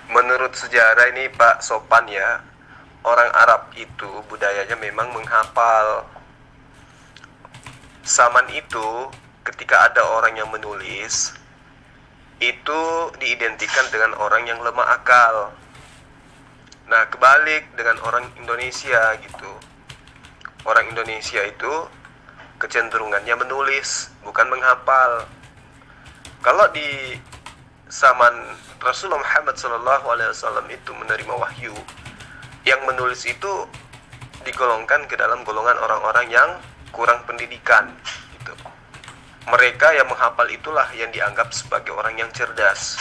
Menurut sejarah ini Pak Sopan ya, orang Arab itu budayanya memang menghafal. Zaman itu ketika ada orang yang menulis, itu diidentikan dengan orang yang lemah akal. Nah, kebalik dengan orang Indonesia gitu. Orang Indonesia itu kecenderungannya menulis, bukan menghafal. Kalau di zaman Rasulullah Muhammad SAW itu menerima wahyu, yang menulis itu digolongkan ke dalam golongan orang-orang yang kurang pendidikan gitu. Mereka yang menghafal itulah yang dianggap sebagai orang yang cerdas.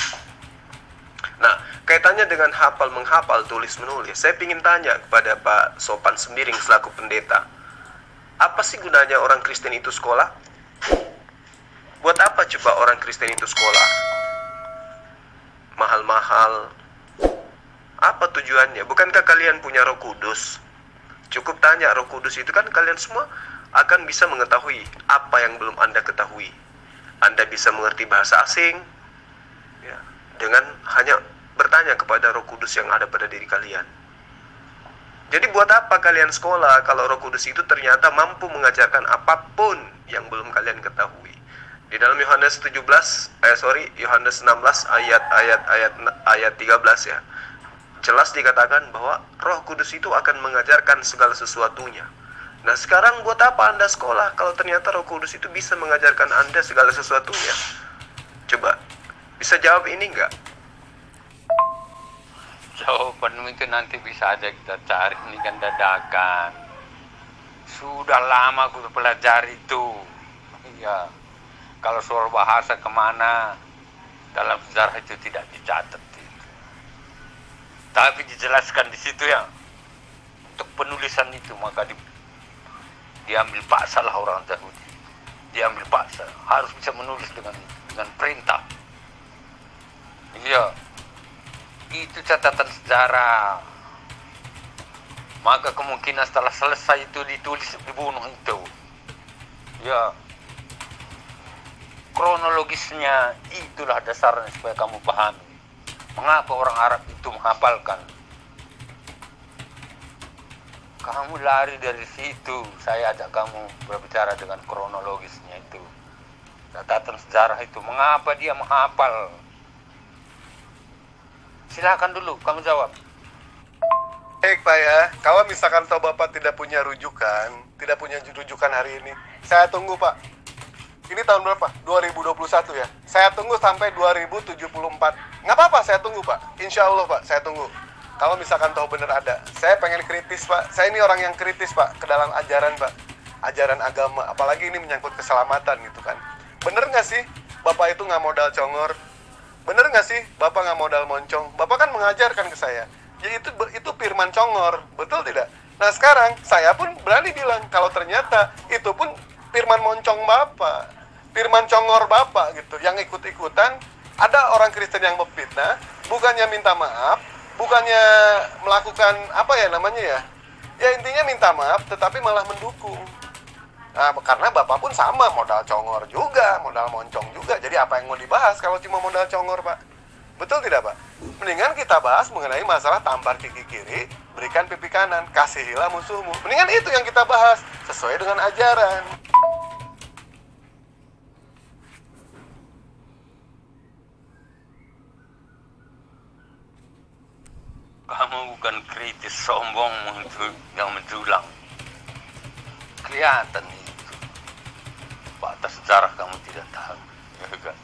Nah, kaitannya dengan hafal menghafal, tulis menulis, saya ingin tanya kepada Pak Sopan Sembiring selaku pendeta, apa sih gunanya orang Kristen itu sekolah? Buat apa coba orang Kristen itu sekolah? Mahal-mahal. Apa tujuannya? Bukankah kalian punya Roh Kudus? Cukup tanya Roh Kudus itu kan kalian semua akan bisa mengetahui apa yang belum Anda ketahui. Anda bisa mengerti bahasa asing ya, dengan hanya bertanya kepada Roh Kudus yang ada pada diri kalian. Jadi buat apa kalian sekolah kalau Roh Kudus itu ternyata mampu mengajarkan apapun yang belum kalian ketahui? Di dalam Yohanes 16 ayat 13 ya. Jelas dikatakan bahwa Roh Kudus itu akan mengajarkan segala sesuatunya. Nah, sekarang buat apa Anda sekolah kalau ternyata Roh Kudus itu bisa mengajarkan Anda segala sesuatunya? Coba, bisa jawab ini enggak? Jawaban itu nanti bisa aja kita cari, ini kan dadakan. Sudah lama aku pelajari itu. Iya. Kalau soal bahasa kemana, dalam sejarah itu tidak dicatat itu. Tapi dijelaskan di situ ya. Untuk penulisan itu maka diambil paksa lah orang Yahudi. Diambil paksa, harus bisa menulis dengan perintah. Iya. Itu catatan sejarah. Maka kemungkinan setelah selesai itu ditulis, dibunuh itu. Ya. Kronologisnya itulah dasarnya supaya kamu pahami mengapa orang Arab itu menghafalkan. Kamu lari dari situ, saya ajak kamu berbicara dengan kronologisnya itu. Catatan sejarah itu, mengapa dia menghafal. Silakan dulu, kamu jawab. Baik Pak ya, kalau misalkan tahu Bapak tidak punya rujukan hari ini, saya tunggu Pak. Ini tahun berapa? 2021 ya. Saya tunggu sampai 2074. Nggak apa-apa, saya tunggu Pak. Insya Allah Pak, saya tunggu. Kalau misalkan tahu benar ada. Saya pengen kritis Pak. Saya ini orang yang kritis Pak ke dalam ajaran Pak. Ajaran agama. Apalagi ini menyangkut keselamatan gitu kan. Bener nggak sih Bapak itu nggak modal congor? Bener nggak sih Bapak nggak modal moncong? Bapak kan mengajarkan ke saya. Ya itu firman congor. Betul tidak? Nah sekarang saya pun berani bilang kalau ternyata itu pun firman moncong Bapak, firman congor Bapak gitu, yang ikut-ikutan. Ada orang Kristen yang memfitnah, bukannya minta maaf, bukannya melakukan apa ya namanya ya, ya intinya minta maaf, tetapi malah mendukung. Nah, karena Bapak pun sama, modal congor juga, modal moncong juga. Jadi apa yang mau dibahas kalau cuma modal congor Pak? Betul tidak Pak? Mendingan kita bahas mengenai masalah tampar kaki kiri, berikan pipi kanan, kasihilah musuhmu. Mendingan itu yang kita bahas, sesuai dengan ajaran. Kamu bukan kritis, sombong yang menjulang. Kelihatan itu. Batas sejarah kamu tidak tahu. Ya kan?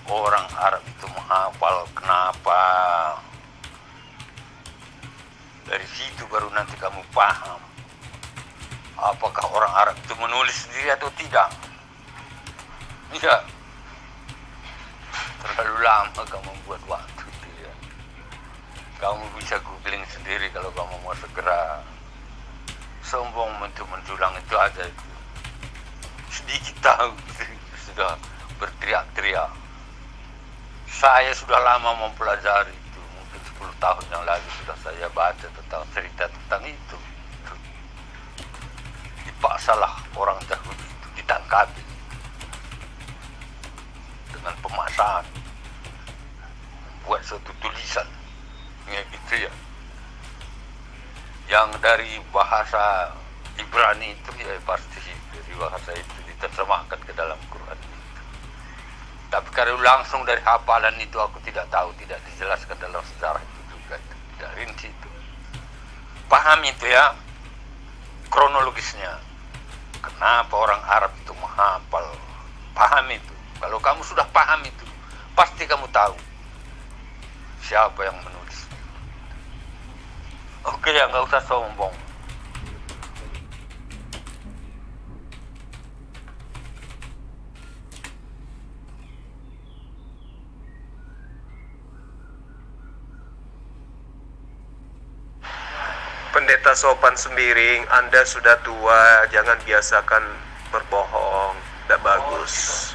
Orang Arab itu menghafal, kenapa? Dari situ baru nanti kamu paham. Apakah orang Arab itu menulis sendiri atau tidak? Tidak. Terlalu lama kamu membuat waktu itu ya. Kamu bisa googling sendiri kalau kamu mau segera. Sombong untuk menjulang itu aja itu. Sedikit tahu sudah berteriak-teriak. Saya sudah lama mempelajari itu. Mungkin 10 tahun yang lalu sudah saya baca tentang cerita tentang itu. Dipaksalah orang Yahudi itu ditangkap dengan pemaksaan, buat suatu tulisan, ya gitu ya. Yang dari bahasa Ibrani itu ya pasti dari bahasa itu diterjemahkan ke dalam Quran itu. Tapi kalau langsung dari hafalan itu aku tidak tahu, tidak dijelaskan dalam sejarah itu juga, itu tidak rinci itu. Paham itu ya kronologisnya. Kenapa orang Arab itu menghafal? Paham itu. Kalau kamu sudah paham itu, pasti kamu tahu siapa yang menulis. Oke ya, nggak usah sombong. Pendeta Sopan Sembiring, Anda sudah tua, jangan biasakan berbohong, tidak bagus.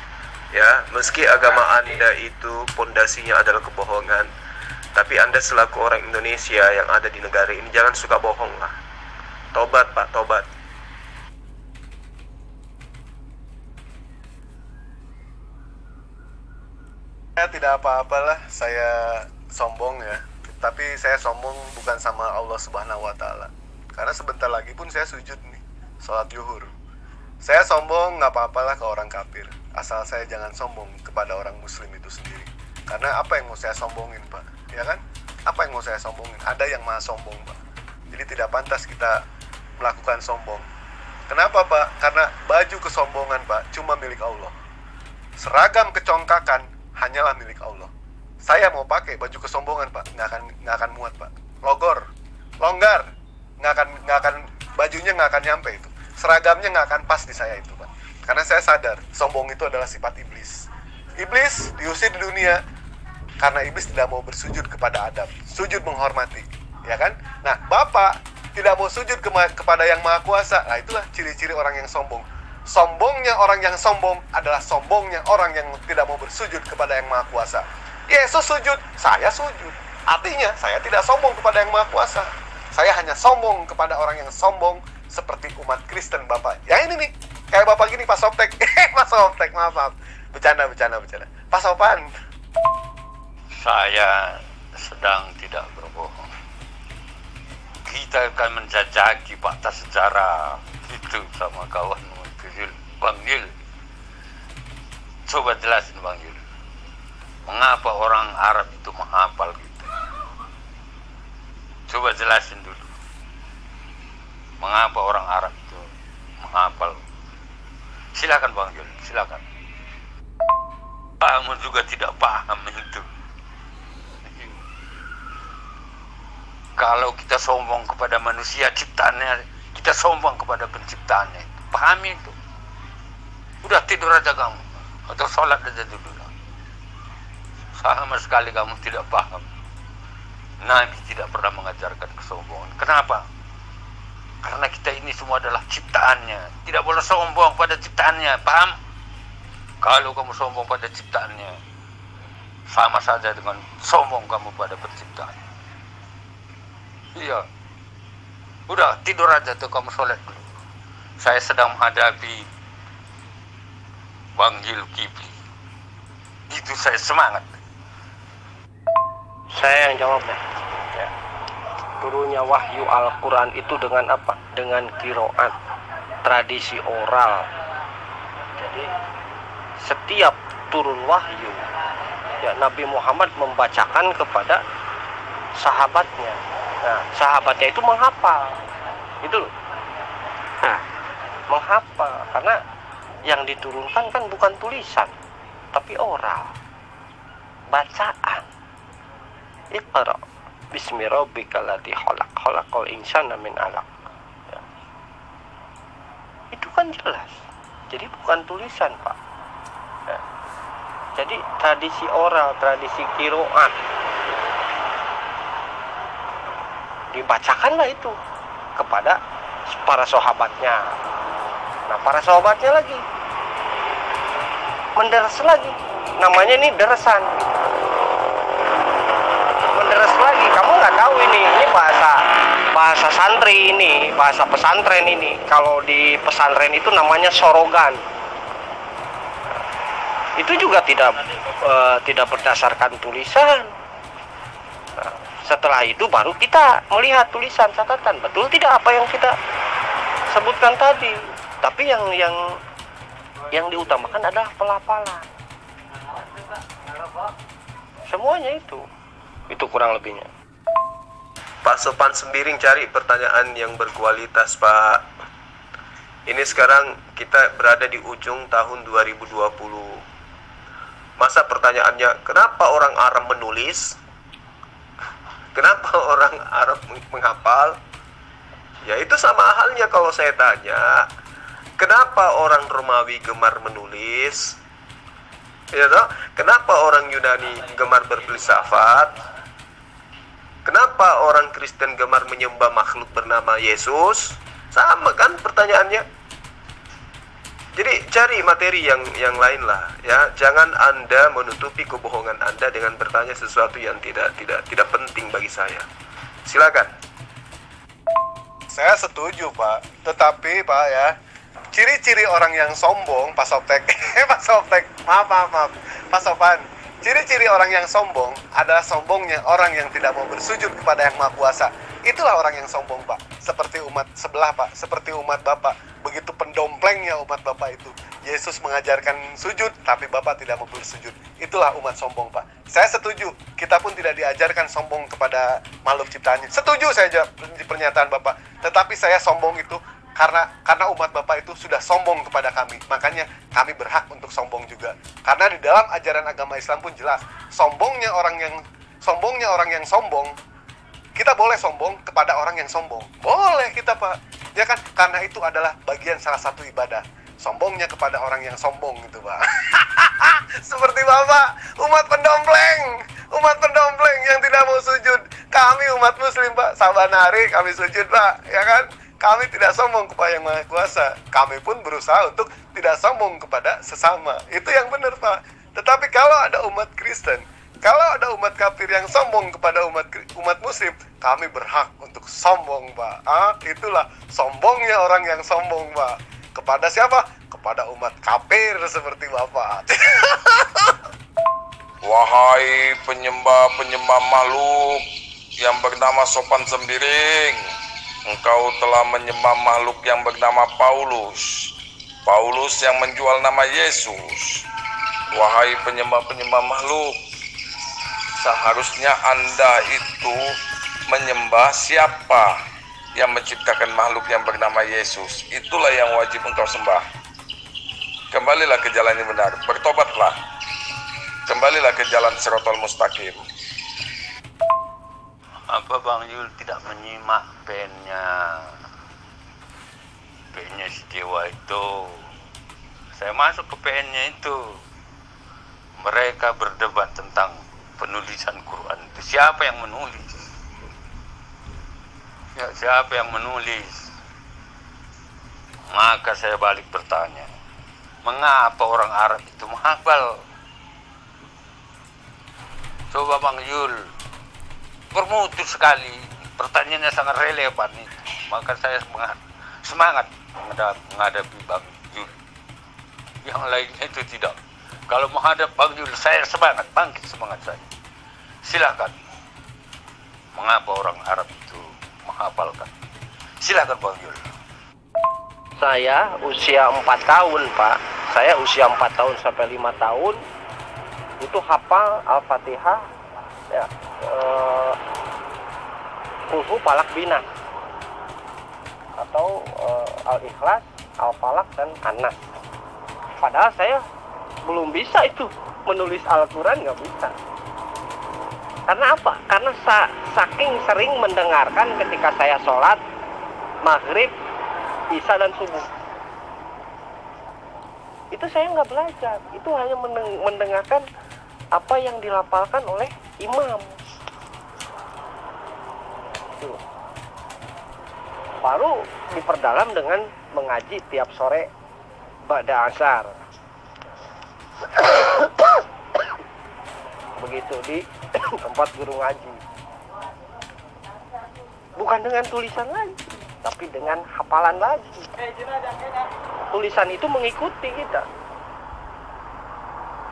Ya, meski agama Anda itu pondasinya adalah kebohongan, tapi Anda selaku orang Indonesia yang ada di negara ini jangan suka bohong lah. Tobat Pak, tobat. Saya tidak apa-apalah saya sombong ya. Tapi saya sombong bukan sama Allah Subhanahu wa Ta'ala. Karena sebentar lagi pun saya sujud nih, sholat zuhur. Saya sombong nggak apa-apalah ke orang kafir, asal saya jangan sombong kepada orang muslim itu sendiri. Karena apa yang mau saya sombongin, Pak? Ya kan? Apa yang mau saya sombongin? Ada yang maha sombong, Pak. Jadi tidak pantas kita melakukan sombong. Kenapa, Pak? Karena baju kesombongan, Pak, cuma milik Allah. Seragam kecongkakan hanyalah milik Allah. Saya mau pakai baju kesombongan, Pak, nggak akan muat, Pak. Longgar, nggak akan bajunya nggak akan nyampe itu. Seragamnya nggak akan pas di saya itu, Pak. Karena saya sadar sombong itu adalah sifat iblis. Iblis diusir di dunia karena iblis tidak mau bersujud kepada Adam, sujud menghormati, ya kan? Nah, Bapak tidak mau sujud kepada yang Maha Kuasa. Nah, itulah ciri-ciri orang yang sombong. Sombongnya orang yang sombong adalah sombongnya orang yang tidak mau bersujud kepada yang Maha Kuasa. Yesus sujud, saya sujud. Artinya, saya tidak sombong kepada yang Maha Kuasa. Saya hanya sombong kepada orang yang sombong seperti umat Kristen, Bapak. Ya ini nih, kayak Bapak gini, Pak Soptek. Pak Soptek, maaf. Bercanda. Pak Sopan. Saya sedang tidak berbohong. Kita akan menjajaki fakta sejarah itu sama kawan Bang Yul. Coba jelasin Bang Yul. Mengapa orang Arab itu menghafal gitu? Coba jelasin dulu. Mengapa orang Arab itu menghafal? Silakan Bang Yul, silakan. Kamu juga tidak paham itu. Kalau kita sombong kepada manusia ciptaannya, kita sombong kepada penciptaannya. Pahami itu. Udah tidur aja kamu, atau sholat aja dulu. Sama sekali kamu tidak paham. Nabi tidak pernah mengajarkan kesombongan. Kenapa? Karena kita ini semua adalah ciptaannya. Tidak boleh sombong pada ciptaannya. Paham? Kalau kamu sombong pada ciptaannya, sama saja dengan sombong kamu pada penciptaan. Iya. Udah tidur aja tuh, kamu sholat dulu. Saya sedang menghadapi Bang Zulkifli. Itu saya semangat. Saya yang jawab ya. Turunnya wahyu Al-Quran itu dengan apa? Dengan qiraat, tradisi oral. Jadi setiap turun wahyu ya, Nabi Muhammad membacakan kepada sahabatnya. Nah, sahabatnya itu menghafal. Itu loh. Nah, menghafal karena yang diturunkan kan bukan tulisan, tapi oral, bacaan. Iqra bismi rabbikal ladzi khalaq, khalaqal insana min 'alaq. Ya. Itu kan jelas. Jadi bukan tulisan, Pak. Ya. Jadi tradisi oral, tradisi qiraat, dibacakanlah itu kepada para sahabatnya. Nah, para sahabatnya lagi menderes lagi. Namanya ini deresan. Menderes lagi. Kamu nggak tahu ini bahasa santri ini, bahasa pesantren ini. Kalau di pesantren itu namanya sorogan. Itu juga tidak berdasarkan tulisan, Setelah itu baru kita melihat tulisan catatan, betul tidak apa yang kita sebutkan tadi. Tapi yang diutamakan adalah pelafalan. Semuanya itu kurang lebihnya. Pak Sopan Sembiring cari pertanyaan yang berkualitas, Pak. Ini sekarang kita berada di ujung tahun 2020. Masa pertanyaannya, kenapa orang Arab menulis? Kenapa orang Arab menghafal? Ya itu sama halnya kalau saya tanya, kenapa orang Romawi gemar menulis? Ya toh? Kenapa orang Yunani gemar berfilsafat? Kenapa orang Kristen gemar menyembah makhluk bernama Yesus? Sama kan pertanyaannya. Jadi cari materi yang lain lah, ya. Jangan Anda menutupi kebohongan Anda dengan bertanya sesuatu yang tidak penting bagi saya. Silakan. Saya setuju, Pak. Tetapi, Pak, ya, ciri-ciri orang yang sombong, Pak Soptek, Pak Soptek, maaf, Pak Sopan. Ciri-ciri orang yang sombong adalah sombongnya orang yang tidak mau bersujud kepada Yang Maha Kuasa. Itulah orang yang sombong, Pak. Seperti umat sebelah, Pak. Seperti umat Bapak. Begitu pendomplengnya umat Bapak itu. Yesus mengajarkan sujud, tapi Bapak tidak mau bersujud. Itulah umat sombong, Pak. Saya setuju. Kita pun tidak diajarkan sombong kepada makhluk ciptaannya. Setuju saya di pernyataan Bapak. Tetapi saya sombong itu karena umat Bapak itu sudah sombong kepada kami. Makanya kami berhak untuk sombong juga. Karena di dalam ajaran agama Islam pun jelas, sombongnya orang yang sombong, kita boleh sombong kepada orang yang sombong. Boleh kita, Pak. Ya kan? Karena itu adalah bagian salah satu ibadah. Sombongnya kepada orang yang sombong itu, Pak. Seperti Bapak, umat pendompleng yang tidak mau sujud. Kami umat muslim, Pak, saban hari kami sujud, Pak. Ya kan? Kami tidak sombong kepada Yang Maha Kuasa. Kami pun berusaha untuk tidak sombong kepada sesama. Itu yang benar, Pak. Tetapi kalau ada umat Kristen, kalau ada umat kafir yang sombong kepada umat muslim, kami berhak untuk sombong, Pak. Itulah sombongnya orang yang sombong, Pak. Kepada siapa? Kepada umat kafir seperti Bapak. Wahai penyembah-penyembah makhluk yang bernama Sopan Sembiring, engkau telah menyembah makhluk yang bernama Paulus yang menjual nama Yesus. Wahai penyembah-penyembah makhluk, seharusnya Anda itu menyembah siapa yang menciptakan makhluk yang bernama Yesus. Itulah yang wajib engkau sembah. Kembalilah ke jalan yang benar, bertobatlah, kembalilah ke jalan Shiratal Mustaqim. Apa Bang Yul tidak menyimak pennya si Dewa itu? Saya masuk ke PN-nya itu, mereka berdebat tentang penulisan Quran itu. Siapa yang menulis? Ya, siapa yang menulis? Maka saya balik bertanya, mengapa orang Arab itu menghafal? Coba Bang Yul, bermutu sekali, pertanyaannya sangat relevan itu. Maka saya semangat menghadapi Bang Yul. Yang lainnya itu tidak. Kalau menghadap Bang Yul, saya semangat, bangkit semangat saya. Silakan. Mengapa orang Arab itu menghafalkan? Silakan Bang Yul. Saya usia 4 tahun, Pak. Saya usia 4 tahun sampai 5 tahun itu hafal Al-Fatihah, ya, Kulhu Falak Binas, atau Al-Ikhlas, Al-Falak, dan An-Nas. Padahal saya belum bisa itu menulis Al-Quran, nggak bisa. Karena apa? Karena saking sering mendengarkan ketika saya sholat maghrib, isya, dan subuh. Itu saya nggak belajar. Itu hanya mendengarkan apa yang dilafalkan oleh imam. Tuh. Baru diperdalam dengan mengaji tiap sore ba'da asar. Begitu di tempat guru ngaji. Bukan dengan tulisan lagi, tapi dengan hafalan lagi. Tulisan itu mengikuti kita.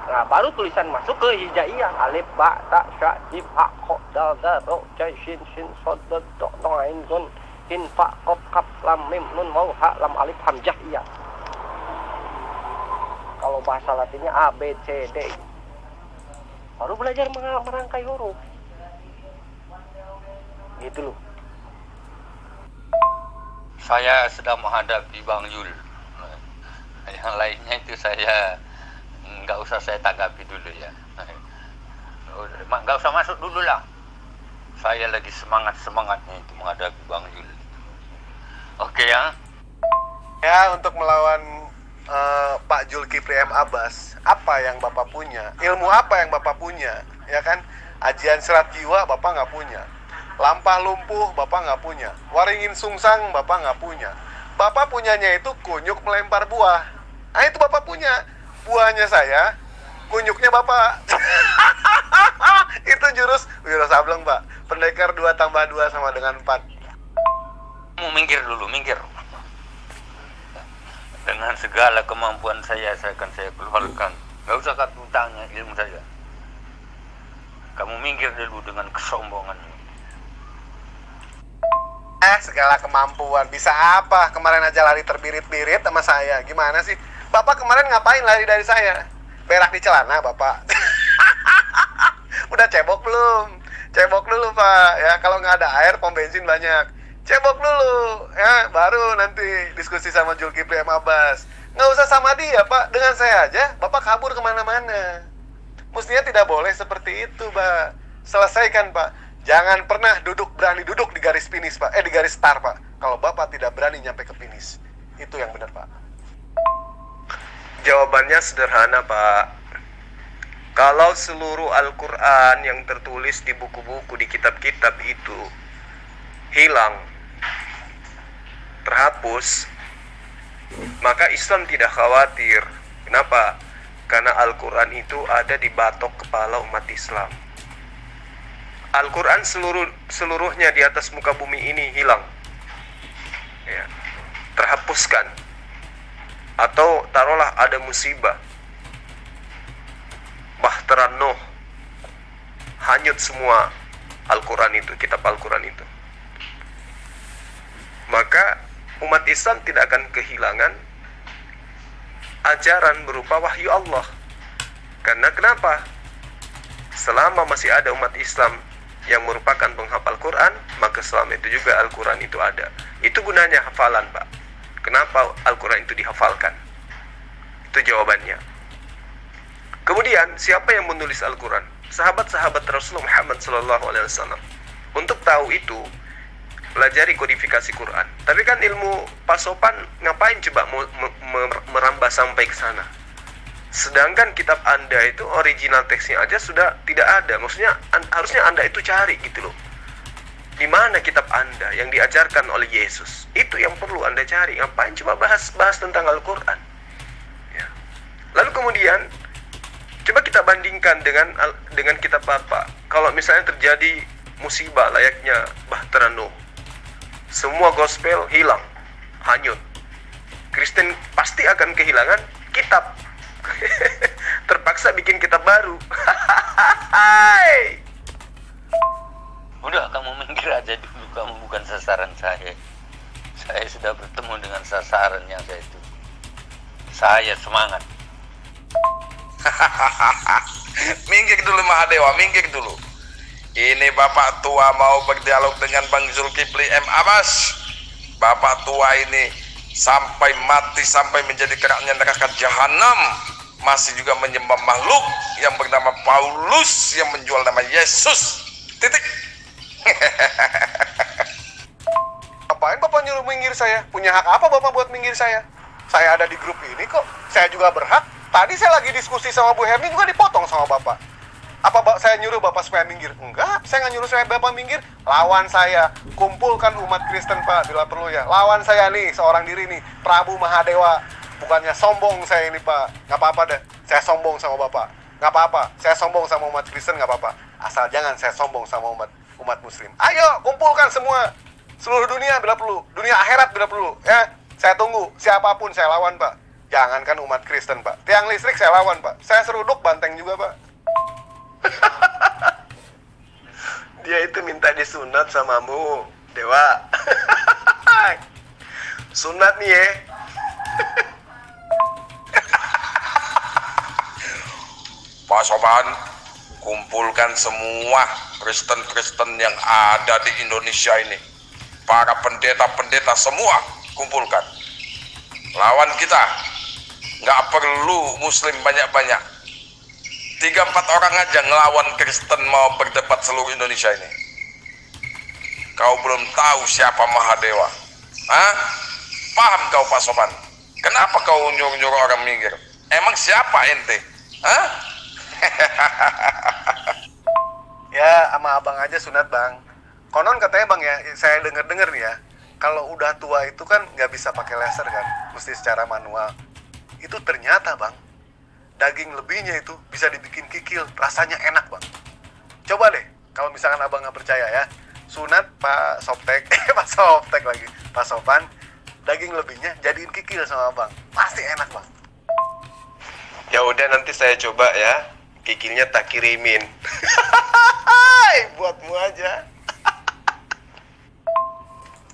Nah, baru tulisan masuk ke hijaiyah. Alif, ba, ta, sya, jim, ha, kho, dal, da, ro, jai, shin, sod, do, do, ain, gun, hin, fa, kof, kaf, lam, mim, nun, waw, ha, lam, alif, hamzah, iya. Kalau bahasa Latinnya A, B, C, D. Baru belajar merangkai huruf. Gitu loh. Saya sedang menghadapi Bang Yul. Yang lainnya itu saya nggak usah saya tanggapi dulu ya. Nggak usah masuk dulu lah. Saya lagi semangatnya itu menghadapi Bang Yul. Oke ya. Ya, untuk melawan Pak Zulkifli M. Abbas, apa yang Bapak punya? Ilmu apa yang Bapak punya? Ya kan? Ajian serat jiwa Bapak nggak punya. Lampah lumpuh Bapak nggak punya. Waringin sungsang Bapak nggak punya. Bapak punyanya itu kunyuk melempar buah. Nah, itu Bapak punya. Buahnya saya, kunyuknya Bapak. Itu jurus Wiro Sableng, Pak. Pendekar 2 tambah 2 sama dengan 4. Mau minggir dulu, minggir. Dengan segala kemampuan saya akan saya keluarkan. Gak usah kamu tanya ilmu saya. Kamu minggir dulu dengan kesombonganmu. Segala kemampuan. Bisa apa? Kemarin aja lari terbirit-birit sama saya. Gimana sih? Bapak kemarin ngapain lari dari saya? Berak di celana, Bapak. Udah cebok belum? Cebok dulu, Pak. Ya, kalau nggak ada air, pom bensin banyak. Cebok dulu, ya, baru nanti diskusi sama Zulkifli M. Abbas. Nggak usah sama dia, Pak. Dengan saya aja, Bapak kabur kemana-mana. Mestinya tidak boleh seperti itu, Pak. Selesaikan, Pak. Jangan pernah berani duduk di garis finish, Pak. Di garis start, Pak. Kalau Bapak tidak berani nyampe ke finish. Itu yang benar, Pak. Jawabannya sederhana, Pak. Kalau seluruh Al-Quran yang tertulis di buku-buku, di kitab-kitab itu hilang, terhapus, maka Islam tidak khawatir. Kenapa? Karena Al-Quran itu ada di batok kepala umat Islam. Al-Quran seluruhnya di atas muka bumi ini hilang, ya, terhapuskan. Atau taruhlah ada musibah, bahtera Nuh, hanyut semua Al-Quran itu, kitab Al-Quran itu. Maka umat Islam tidak akan kehilangan ajaran berupa wahyu Allah. Karena kenapa? Selama masih ada umat Islam yang merupakan penghafal Quran, maka selama itu juga Al-Quran itu ada. Itu gunanya hafalan, Pak. Kenapa Al-Quran itu dihafalkan? Itu jawabannya. Kemudian, siapa yang menulis Al-Quran? Sahabat-sahabat Rasulullah Muhammad SAW. Untuk tahu itu, pelajari kodifikasi Quran. Tapi kan ilmu pasopan ngapain coba merambah sampai ke sana? Sedangkan kitab Anda itu original teksnya aja sudah tidak ada. Maksudnya harusnya Anda itu cari gitu loh. Di mana kitab Anda yang diajarkan oleh Yesus? Itu yang perlu Anda cari. Ngapain coba bahas tentang Al-Quran? Ya. Lalu kemudian coba kita bandingkan dengan kitab Bapak. Kalau misalnya terjadi musibah layaknya Bahtera Nuh, semua gospel hilang, hanyut. Kristen pasti akan kehilangan kitab. Terpaksa bikin kitab baru. Udah, kamu minggir aja dulu. Kamu bukan sasaran saya. Saya sudah bertemu dengan sasaran yang saya itu. Saya semangat. Minggir dulu Mahadewa, minggir dulu. Ini Bapak tua mau berdialog dengan Bang Zulkifli M. Abbas. Bapak tua ini sampai mati, sampai menjadi keraknya neraka jahanam, masih juga menyembah makhluk yang bernama Paulus yang menjual nama Yesus. Titik. Ngapain Bapak nyuruh minggir saya? Punya hak apa Bapak buat minggir saya? Saya ada di grup ini kok. Saya juga berhak. Tadi saya lagi diskusi sama Bu Herni juga dipotong sama Bapak. Apa saya nyuruh Bapak supaya minggir? Enggak, saya nggak nyuruh saya Bapak minggir. Lawan saya, kumpulkan umat Kristen Pak, bila perlu ya. Lawan saya nih, seorang diri nih, Prabu Mahadewa. Bukannya sombong saya ini Pak. Nggak apa-apa deh, saya sombong sama Bapak. Nggak apa-apa, saya sombong sama umat Kristen nggak apa-apa. Asal jangan saya sombong sama umat Muslim. Ayo, kumpulkan semua. Seluruh dunia bila perlu, dunia akhirat bila perlu. Ya, saya tunggu, siapapun saya lawan Pak. Jangankan umat Kristen, Pak. Tiang listrik saya lawan, Pak. Saya seruduk banteng juga, Pak. Dia itu minta disunat samamu, Dewa. Sunat nih ya. Pak Sopan, kumpulkan semua Kristen-Kristen yang ada di Indonesia ini. Para pendeta-pendeta semua kumpulkan. Lawan kita. Nggak perlu Muslim banyak-banyak. 3-4 orang aja ngelawan Kristen mau berdebat seluruh Indonesia ini. Kau belum tahu siapa Mahadewa. Hah? Paham kau Pak Sopan? Kenapa kau nyuruh-nyuruh orang minggir? Emang siapa ente? Hah? Ya, sama abang aja sunat, Bang. Konon katanya, Bang, ya, saya denger-denger nih ya, kalau udah tua itu kan nggak bisa pakai laser kan, mesti secara manual. Itu ternyata, Bang, daging lebihnya itu bisa dibikin kikil, rasanya enak, Bang. Coba deh, kalau misalkan abang nggak percaya ya, sunat Pak Soptek, Pak Sopan, daging lebihnya jadiin kikil sama abang, pasti enak, Bang. Ya udah, nanti saya coba ya. Kikilnya tak kirimin. Buatmu aja.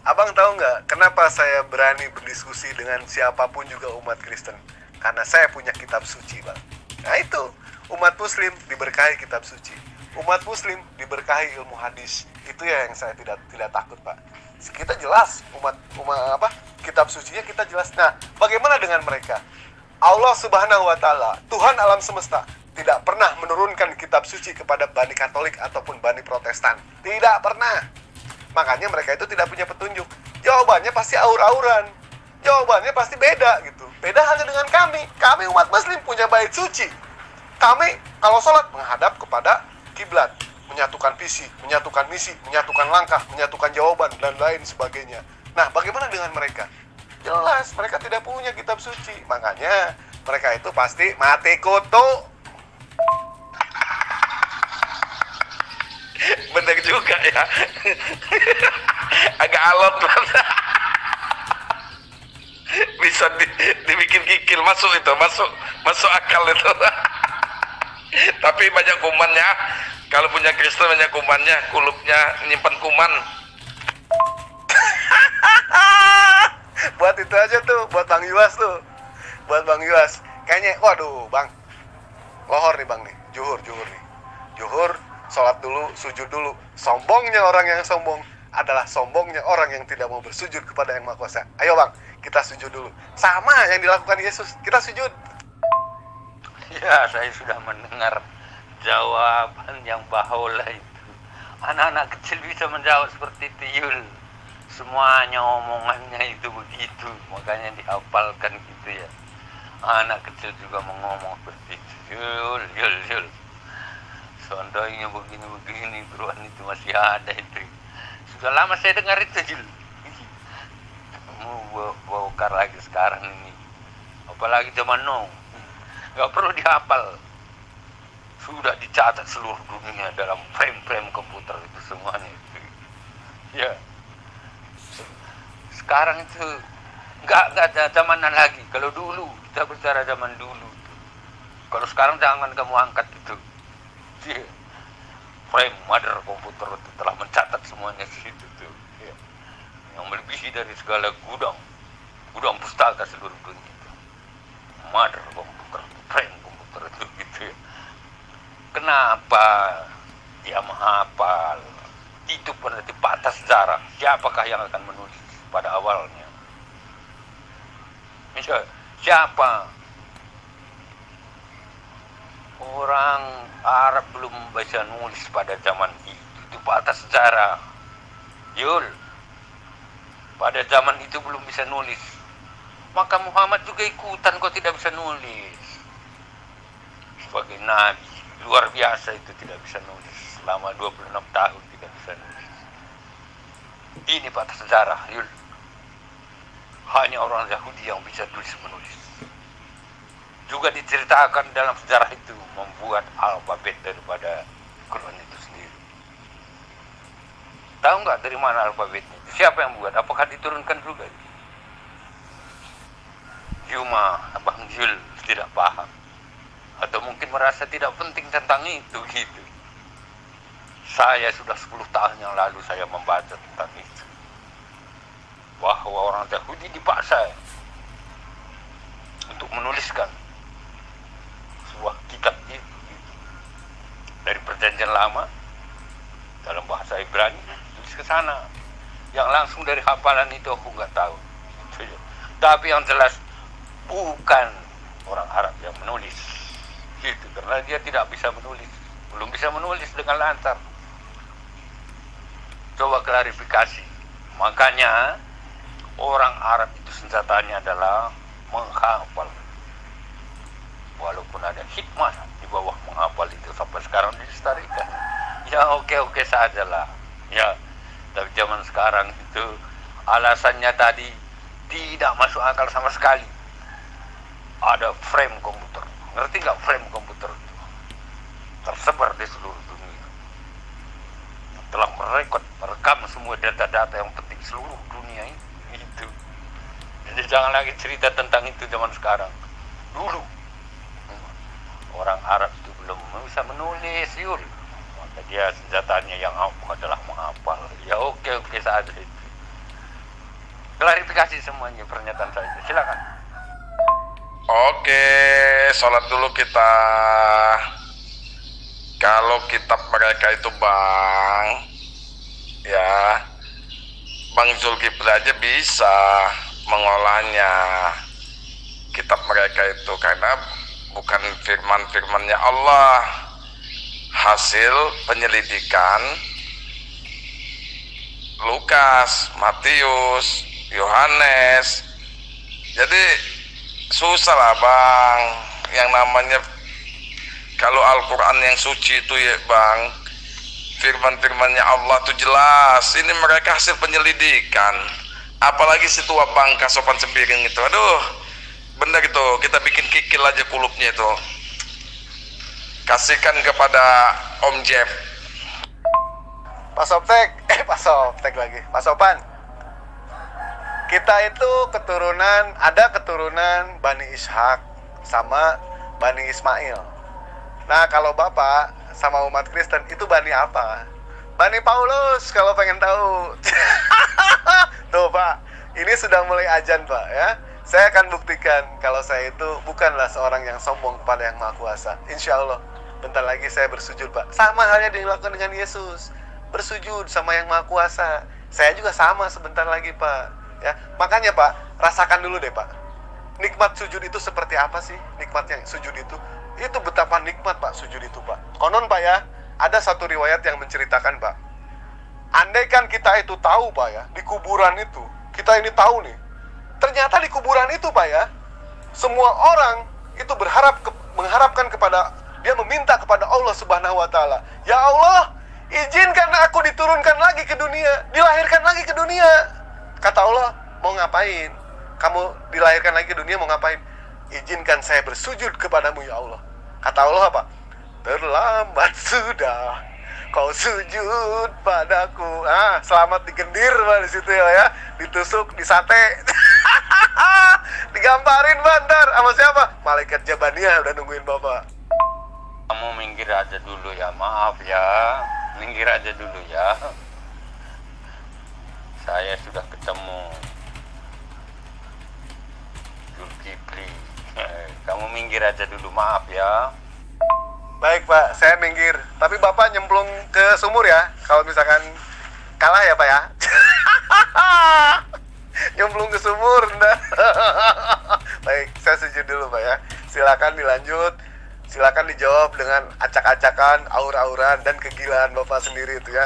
Abang tahu nggak kenapa saya berani berdiskusi dengan siapapun juga umat Kristen? Karena saya punya kitab suci, Bang. Nah itu, umat Muslim diberkahi kitab suci. Umat Muslim diberkahi ilmu hadis. Itu ya yang saya tidak takut, Pak. Kita jelas kitab sucinya kita jelas. Nah, bagaimana dengan mereka? Allah Subhanahu wa Ta'ala, Tuhan alam semesta, tidak pernah menurunkan kitab suci kepada Bani Katolik ataupun Bani Protestan. Tidak pernah. Makanya mereka itu tidak punya petunjuk. Jawabannya pasti aur-auran. Jawabannya pasti beda gitu. Beda hanya dengan kami. Kami umat Muslim punya bait suci. Kami kalau sholat menghadap kepada kiblat, menyatukan visi, menyatukan misi, menyatukan langkah, menyatukan jawaban dan lain sebagainya. Nah, bagaimana dengan mereka? Jelas mereka tidak punya kitab suci. Makanya mereka itu pasti mati kutu. Bener juga ya. Agak alot banget. Bisa dibikin kikil, masuk itu, masuk akal itu. Tapi banyak kumannya. Kalau punya Kristen banyak kumannya, kulupnya nyimpan kuman. Buat itu aja tuh, buat Bang Yuas tuh. Buat Bang Yuas. Kayaknya, waduh Bang, lohor nih Bang nih, juhur nih. Juhur, sholat dulu, sujud dulu. Sombongnya orang yang sombong adalah sombongnya orang yang tidak mau bersujud kepada Yang Maha Kuasa. Ayo Bang, kita sujud dulu. Sama yang dilakukan Yesus, kita sujud. Ya, saya sudah mendengar jawaban yang bahola itu. Anak-anak kecil bisa menjawab seperti itu, Yul. Semuanya omongannya itu begitu, makanya dihafalkan gitu ya. Anak kecil juga mengomong seperti itu. Yul. Seandainya begini-begini, Quran itu masih ada itu. Sudah lama saya dengar itu, Yul. Kamu bongkar lagi sekarang ini. Apalagi zaman now. Gak perlu dihafal. Sudah dicatat seluruh dunia dalam frame-frame komputer itu semuanya itu. Ya. Sekarang itu nggak ada zamanan lagi. Kalau dulu kita bicara zaman dulu. Kalau sekarang jangan kamu angkat itu. Frame mother komputer itu telah mencatat semuanya di situ tuh. Ya. Yang melebihi dari segala gudang pustaka seluruh dunia itu. Mother komputer, frame komputer itu gitu ya. Kenapa dia menghafal? Itu berarti patah sejarah. Siapakah yang akan menulis pada awalnya? Misalnya, siapa? Orang Arab belum bisa nulis pada zaman itu patah sejarah. Yul, pada zaman itu belum bisa nulis. Maka Muhammad juga ikutan kok tidak bisa nulis. Sebagai nabi, luar biasa itu tidak bisa nulis. Selama 26 tahun tidak bisa nulis. Ini patah sejarah, Yul. Hanya orang Yahudi yang bisa tulis menulis. Juga diceritakan dalam sejarah itu membuat alfabet daripada Quran itu sendiri. Tahu nggak dari mana alfabetnya? Siapa yang buat? Apakah diturunkan juga? cuma Abang Jul tidak paham atau mungkin merasa tidak penting tentang itu gitu. Saya sudah 10 tahun yang lalu saya membaca tentang itu, bahwa orang Yahudi dipaksa untuk menuliskan sebuah kitab itu dari Perjanjian Lama dalam bahasa Ibrani tulis ke sana. Yang langsung dari hafalan itu aku nggak tahu. Tapi yang jelas bukan orang Arab yang menulis gitu, karena dia tidak bisa menulis, belum bisa menulis dengan lancar. Coba klarifikasi. Makanya orang Arab itu senjatanya adalah menghafal. Walaupun ada hikmah di bawah menghafal itu sampai sekarang dilestarikan. Ya oke saja lah. Ya, tapi zaman sekarang itu alasannya tadi tidak masuk akal sama sekali. Ada frame komputer. Ngerti nggak frame komputer itu? Tersebar di seluruh dunia. Telah merekam semua data-data yang penting seluruh dunia itu. Jadi jangan lagi cerita tentang itu zaman sekarang. Dulu orang Arab itu belum bisa menulis, Yul. Maka dia senjatanya yang ampuh adalah menghafal. Ya oke saja itu. Klarifikasi semuanya pernyataan saya. Silakan. Oke, sholat dulu kita. Kalau kitab mereka itu Bang, ya Bang Zulkifli aja bisa mengolahnya. Kitab mereka itu karena bukan firman-firmannya Allah, hasil penyelidikan Lukas, Matius, Yohanes. Jadi susah lah Bang, yang namanya kalau Al-Quran yang suci itu ya Bang, firman-firmannya Allah itu jelas. Ini mereka hasil penyelidikan. Apalagi si tua bangka sopan sembiring itu, aduh, bener itu, kita bikin kikil aja kulupnya itu. Kasihkan kepada Om Jeff. Pak Soptek lagi. Pak Sopan. Kita itu ada keturunan Bani Ishak sama Bani Ismail. Nah, kalau Bapak sama umat Kristen itu Bani apa? Bani Paulus kalau pengen tahu. Tuh Pak, ini sudah mulai ajan Pak ya. Saya akan buktikan kalau saya itu bukanlah seorang yang sombong kepada Yang Maha Kuasa. Insya Allah, bentar lagi saya bersujud Pak. Sama halnya dilakukan dengan Yesus, bersujud sama Yang Maha Kuasa. Saya juga sama sebentar lagi Pak. Ya, makanya Pak, rasakan dulu deh Pak. Nikmat sujud itu seperti apa sih? Nikmatnya sujud itu betapa nikmat Pak sujud itu Pak. Konon Pak ya, ada satu riwayat yang menceritakan Pak, andaikan kita itu tahu Pak ya, di kuburan itu, kita ini tahu nih, ternyata di kuburan itu Pak ya, semua orang itu mengharapkan kepada, dia meminta kepada Allah Subhanahu wa Ta'ala, ya Allah, izinkan aku diturunkan lagi ke dunia, dilahirkan lagi ke dunia. Kata Allah, mau ngapain? Kamu dilahirkan lagi ke dunia mau ngapain? Izinkan saya bersujud kepadamu ya Allah. Kata Allah apa? Terlambat sudah kau sujud padaku. Selamat digendir Pak di situ ya, ditusuk, disate. Digamparin bantar sama siapa? Malaikat Jabaniyah udah nungguin Bapak. Kamu minggir aja dulu ya, maaf ya. Minggir aja dulu ya. Saya sudah ketemu Zulkifli. Kamu minggir aja dulu, maaf ya. Baik Pak, saya minggir. Tapi Bapak nyemplung ke sumur ya, kalau misalkan kalah ya Pak ya. Nyemplung ke sumur. Nah. Baik, saya sujud dulu Pak ya. Silakan dilanjut. Silakan dijawab dengan acak-acakan, aur-auran, dan kegilaan Bapak sendiri itu ya.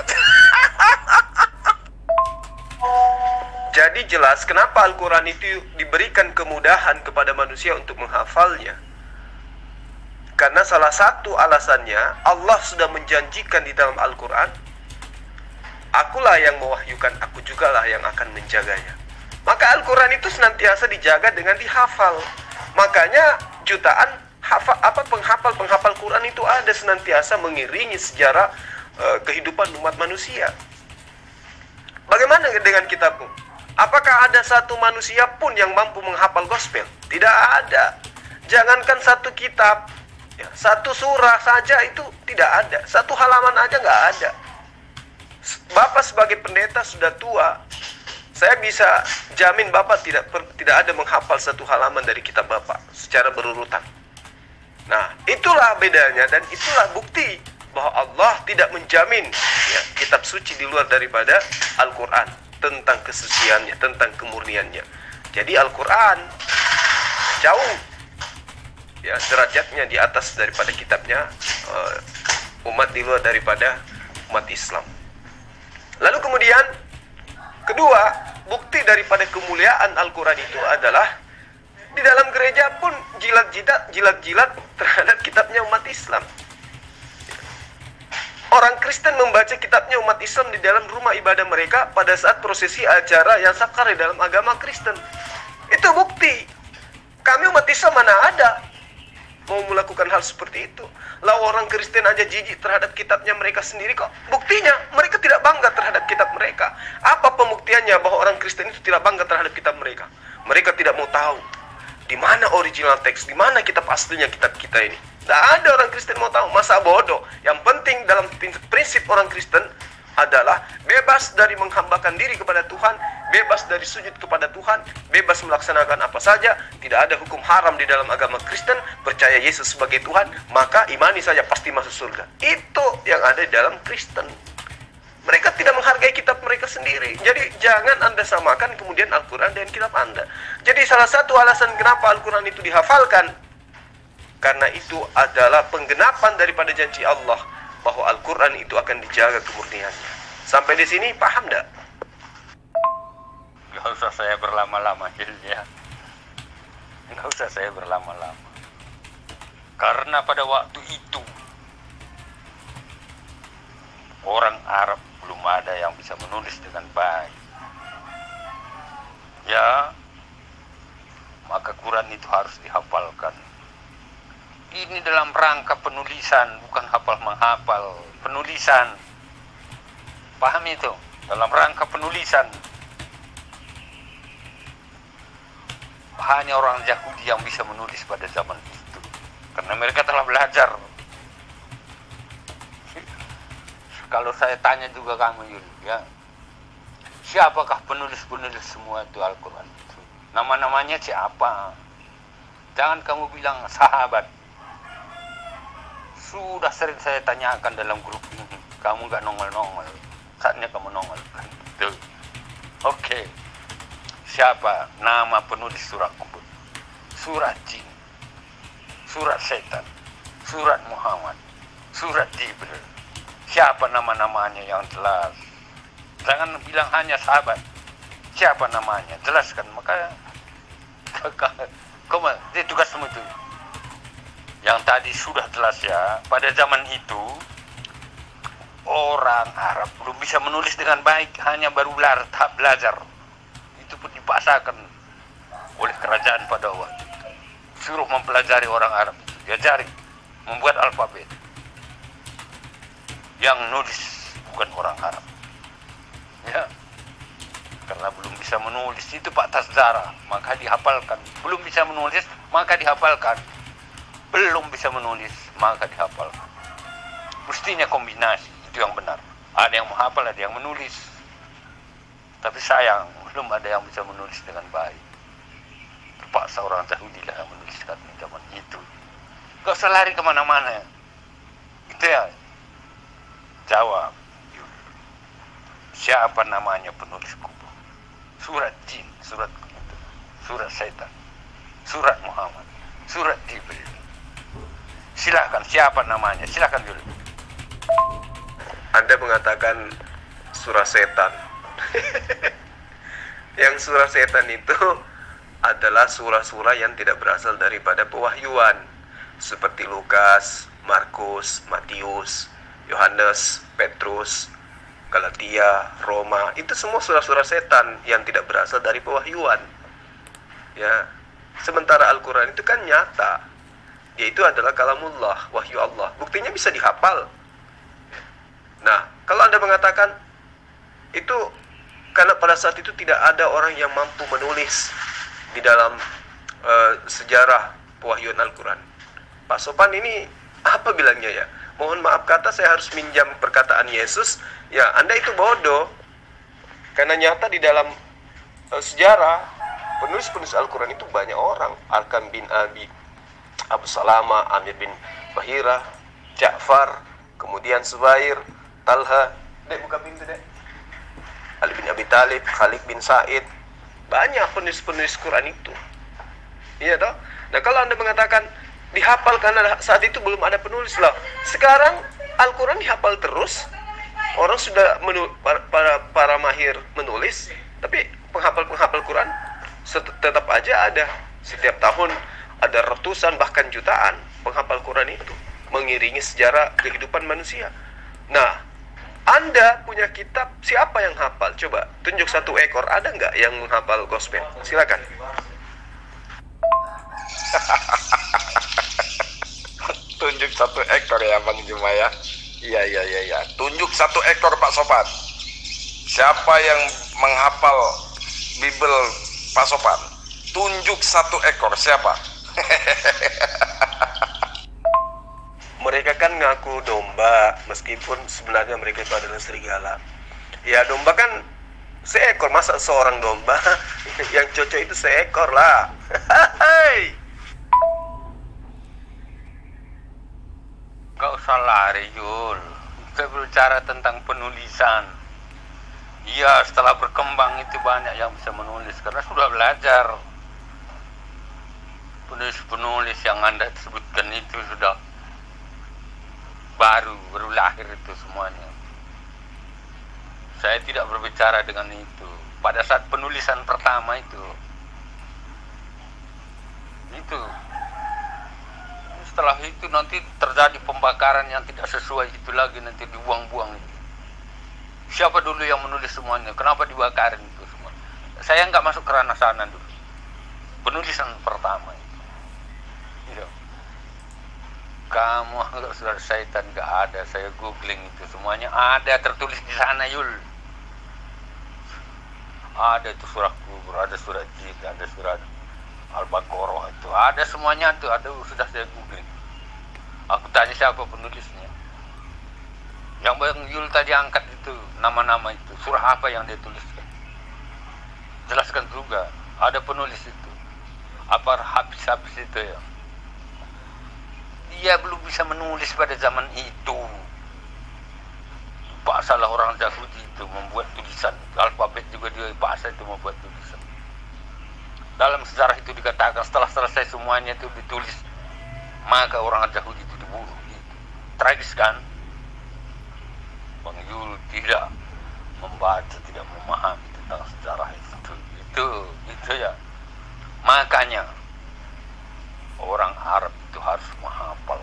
Jadi jelas kenapa Al-Quran itu diberikan kemudahan kepada manusia untuk menghafalnya. Karena salah satu alasannya, Allah sudah menjanjikan di dalam Al-Quran, akulah yang mewahyukan, aku jugalah yang akan menjaganya. Maka Al-Quran itu senantiasa dijaga dengan dihafal. Makanya jutaan penghafal Quran itu ada senantiasa mengiringi sejarah kehidupan umat manusia. Bagaimana dengan kitabmu? Apakah ada satu manusia pun yang mampu menghafal gospel? Tidak ada. Jangankan satu kitab, ya, satu surah saja itu tidak ada. Satu halaman aja nggak ada. Bapak sebagai pendeta sudah tua, saya bisa jamin Bapak tidak ada menghafal satu halaman dari kitab Bapak secara berurutan. Nah, itulah bedanya dan itulah bukti bahwa Allah tidak menjamin ya, kitab suci di luar daripada Al-Quran tentang kesuciannya, tentang kemurniannya. Jadi Al-Quran jauh ya derajatnya di atas daripada kitabnya umat di luar daripada umat Islam. Lalu kemudian kedua, bukti daripada kemuliaan Al-Quran itu adalah di dalam gereja pun jilat-jilat terhadap kitabnya umat Islam. Orang Kristen membaca kitabnya umat Islam di dalam rumah ibadah mereka pada saat prosesi acara yang sakral dalam agama Kristen. Itu bukti. Kami umat Islam mana ada mau melakukan hal seperti itu. Lah orang Kristen aja jijik terhadap kitabnya mereka sendiri kok. Buktinya mereka tidak bangga terhadap kitab mereka. Apa pembuktiannya bahwa orang Kristen itu tidak bangga terhadap kitab mereka? Mereka tidak mau tahu di mana original teks, di mana kitab aslinya kitab kita ini. Tidak ada orang Kristen mau tahu. Masa bodoh. Yang penting dalam prinsip orang Kristen adalah bebas dari menghambakan diri kepada Tuhan, bebas dari sujud kepada Tuhan, bebas melaksanakan apa saja, tidak ada hukum haram di dalam agama Kristen, percaya Yesus sebagai Tuhan, maka imani saja pasti masuk surga. Itu yang ada di dalam Kristen. Mereka tidak menghargai kitab mereka sendiri. Jadi jangan Anda samakan kemudian Al-Quran dengan kitab Anda. Jadi salah satu alasan kenapa Al-Quran itu dihafalkan, karena itu adalah penggenapan daripada janji Allah bahwa Al-Quran itu akan dijaga kemurniannya. Sampai di sini paham enggak? Nggak usah saya berlama-lama, ya. Nggak usah saya berlama-lama. Karena pada waktu itu orang Arab belum ada yang bisa menulis dengan baik. Ya, maka Quran itu harus dihafalkan. Ini dalam rangka penulisan, bukan hafal menghafal. Penulisan. Paham itu? Dalam rangka penulisan. Hanya orang Yahudi yang bisa menulis pada zaman itu. Karena mereka telah belajar. Kalau saya tanya juga kamu, Yuli, ya. Siapakah penulis-penulis semua itu Al-Quran itu? Nama-namanya siapa? Jangan kamu bilang sahabat. Sudah sering saya tanyakan dalam grup ini, kamu nggak nongol-nongol. Saatnya kamu nongol. Tuh. Oke. Siapa nama penulis surat Hud? Surat jin, surat setan, surat Muhammad, surat Jibril. Siapa nama-namanya yang jelas? Jangan bilang hanya sahabat. Siapa namanya? Jelaskan. Maka itu tugasmu itu. Yang tadi sudah jelas ya, pada zaman itu orang Arab belum bisa menulis dengan baik, hanya baru tahap belajar. Itu pun dipaksakan oleh kerajaan pada waktu itu. Suruh mempelajari orang Arab, diajari membuat alfabet. Yang nulis bukan orang Arab. Ya. Karena belum bisa menulis itu Pak Tasdara, maka dihafalkan. Belum bisa menulis, maka dihafalkan. Belum bisa menulis, maka dihafalkan. Mestinya kombinasi, itu yang benar. Ada yang menghafal, ada yang menulis. Tapi sayang, belum ada yang bisa menulis dengan baik. Terpaksa orang Yahudi lah yang menuliskan zaman itu. Gak usah lari kemana-mana. Itu ya. Jawab. Siapa namanya penulis buku? Surat jin, surat setan, surat Muhammad, surat Jibril. Silakan, siapa namanya? Silakan dulu. Anda mengatakan surah setan. Yang surah setan itu adalah surah-surah yang tidak berasal daripada pewahyuan, seperti Lukas, Markus, Matius, Yohanes, Petrus, Galatia, Roma. Itu semua surah-surah setan yang tidak berasal dari pewahyuan. Ya. Sementara Al-Quran itu kan nyata, yaitu adalah kalamullah, wahyu Allah. Buktinya bisa dihafal. Nah, kalau Anda mengatakan itu karena pada saat itu tidak ada orang yang mampu menulis di dalam sejarah pewahyuan Al-Quran. Pak Sopan ini apa bilangnya ya? Mohon maaf kata, saya harus minjam perkataan Yesus. Ya, Anda itu bodoh. Karena nyata di dalam sejarah, penulis-penulis Al-Quran itu banyak orang. Arkam bin Abi, Abu Salama, Amir bin Bahira, Ja'far, kemudian Zubair, Talha. Dek, buka pintu, Dek. Ali bin Abi Talib, Khalid bin Said. Banyak penulis-penulis Quran itu. Iya toh? Nah, kalau Anda mengatakan dihafal karena saat itu belum ada penulis lah. Sekarang Al-Quran dihafal terus. Orang sudah para mahir menulis, tapi penghafal Quran tetap aja ada. Setiap tahun ada ratusan bahkan jutaan penghafal Quran itu mengiringi sejarah kehidupan manusia. Nah, Anda punya kitab, siapa yang hafal? Coba tunjuk 1 ekor, ada nggak yang menghafal gospel? Silakan. Tunjuk 1 ekor ya Bang Juma ya. Iya. Tunjuk 1 ekor Pak Sopan. Siapa yang menghafal Bible Pak Sopan? Tunjuk 1 ekor, siapa? Mereka kan ngaku domba, meskipun sebenarnya mereka itu adalah serigala. Ya, domba kan seekor, masa seorang domba? Yang cocok itu seekor lah. Hei. Gak usah lari, Yul. Kita berbicara tentang penulisan. Iya, setelah berkembang itu banyak yang bisa menulis karena sudah belajar. Penulis-penulis yang Anda sebutkan itu sudah baru lahir itu semuanya. Saya tidak berbicara dengan itu. Pada saat penulisan pertama itu. Setelah itu nanti terjadi pembakaran yang tidak sesuai itu lagi, nanti dibuang-buang itu. Siapa dulu yang menulis semuanya? Kenapa dibakarin itu semua? Saya nggak masuk ke ranah sana dulu. Penulisan pertama itu. Gitu. Kamu anggap surat syaitan nggak ada. Saya googling itu semuanya ada tertulis di sana, Yul. Ada itu surah kubur, ada surah jin, ada surah Al-Baqarah itu, ada semuanya tuh, ada, sudah saya googling. Aku tanya siapa penulisnya. Yang Bang Yul tadi angkat itu, nama-nama itu, surah apa yang dia tuliskan. Jelaskan juga, ada penulis itu. Apa habis-habis itu ya. Dia belum bisa menulis pada zaman itu. Pak salah orang Yahudi itu membuat tulisan. Alfabet juga dia bahasa itu membuat tulisan. Dalam sejarah itu dikatakan setelah selesai semuanya itu ditulis, maka orang Yahudi itu dibunuh. Tragis kan? Bang Yul tidak membaca, tidak memahami tentang sejarah itu. Itu ya. Makanya orang Arab itu harus menghafal.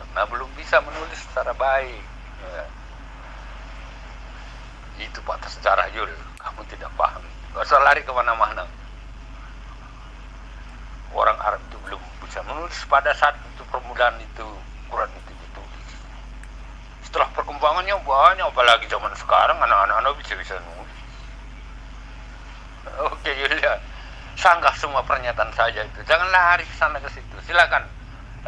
Karena belum bisa menulis secara baik. Ya. Itu fakta sejarah, Yul. Kamu tidak paham. Gak usah lari kemana-mana. Orang Arab itu belum bisa menulis pada saat itu permulaan itu Quran itu ditulis. Setelah perkembangannya banyak, apalagi zaman sekarang anak-anak bisa nulis. Oke, Yulia, sanggah semua pernyataan saja itu. Jangan lari ke sana ke situ. Silakan.